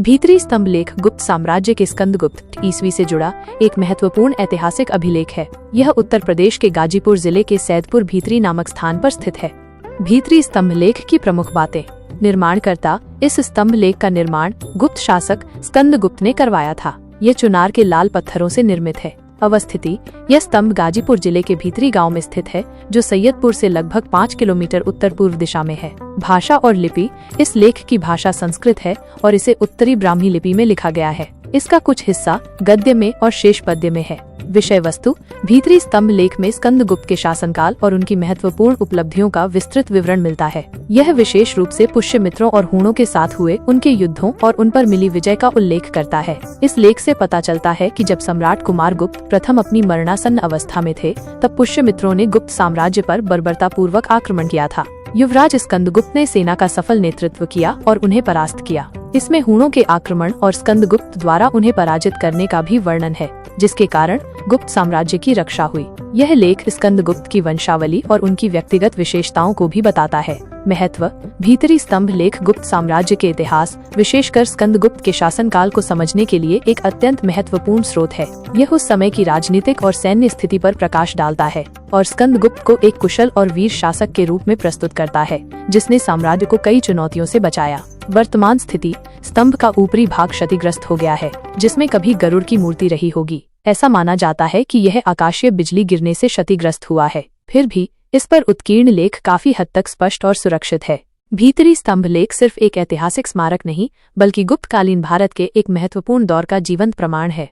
भीतरी स्तंभ लेख गुप्त साम्राज्य के स्कंदगुप्त ईस्वी से जुड़ा एक महत्वपूर्ण ऐतिहासिक अभिलेख है। यह उत्तर प्रदेश के गाजीपुर जिले के सैदपुर भीतरी नामक स्थान पर स्थित है। भीतरी स्तंभ लेख की प्रमुख बातें। निर्माणकर्ता। इस स्तंभ लेख का निर्माण गुप्त शासक स्कंदगुप्त ने करवाया था। यह चुनार के लाल पत्थरों से निर्मित है। अवस्थिति। यह स्तंभ गाजीपुर जिले के भीतरी गांव में स्थित है, जो सैयदपुर से लगभग 5 किलोमीटर उत्तर पूर्व दिशा में है। भाषा और लिपि। इस लेख की भाषा संस्कृत है और इसे उत्तरी ब्राह्मी लिपि में लिखा गया है। इसका कुछ हिस्सा गद्य में और शेष पद्य में है। विषय वस्तु। भीतरी स्तंभ लेख में स्कंदगुप्त के शासनकाल और उनकी महत्वपूर्ण उपलब्धियों का विस्तृत विवरण मिलता है। यह विशेष रूप से पुष्यमित्रों और हूणों के साथ हुए उनके युद्धों और उन पर मिली विजय का उल्लेख करता है। इस लेख से पता चलता है कि जब सम्राट कुमारगुप्त प्रथम अपनी मरणासन्न अवस्था में थे, तब पुष्यमित्रों ने गुप्त साम्राज्य पर बर्बरतापूर्वक आक्रमण किया था। युवराज स्कंदगुप्त ने सेना का सफल नेतृत्व किया और उन्हें परास्त किया। इसमें हूणों के आक्रमण और स्कंदगुप्त द्वारा उन्हें पराजित करने का भी वर्णन है, जिसके कारण गुप्त साम्राज्य की रक्षा हुई। यह लेख स्कंदगुप्त की वंशावली और उनकी व्यक्तिगत विशेषताओं को भी बताता है। महत्व। भीतरी स्तंभ लेख गुप्त साम्राज्य के इतिहास, विशेषकर स्कंदगुप्त के शासनकाल को समझने के लिए एक अत्यंत महत्वपूर्ण स्रोत है। यह उस समय की राजनीतिक और सैन्य स्थिति पर प्रकाश डालता है और स्कंदगुप्त को एक कुशल और वीर शासक के रूप में प्रस्तुत करता है, जिसने साम्राज्य को कई चुनौतियों से बचाया। वर्तमान स्थिति। स्तंभ का ऊपरी भाग क्षतिग्रस्त हो गया है, जिसमें कभी गरुड़ की मूर्ति रही होगी। ऐसा माना जाता है कि यह आकाशीय बिजली गिरने से क्षतिग्रस्त हुआ है। फिर भी इस पर उत्कीर्ण लेख काफी हद तक स्पष्ट और सुरक्षित है। भीतरी स्तंभ लेख सिर्फ एक ऐतिहासिक स्मारक नहीं, बल्कि गुप्तकालीन भारत के एक महत्वपूर्ण दौर का जीवंत प्रमाण है।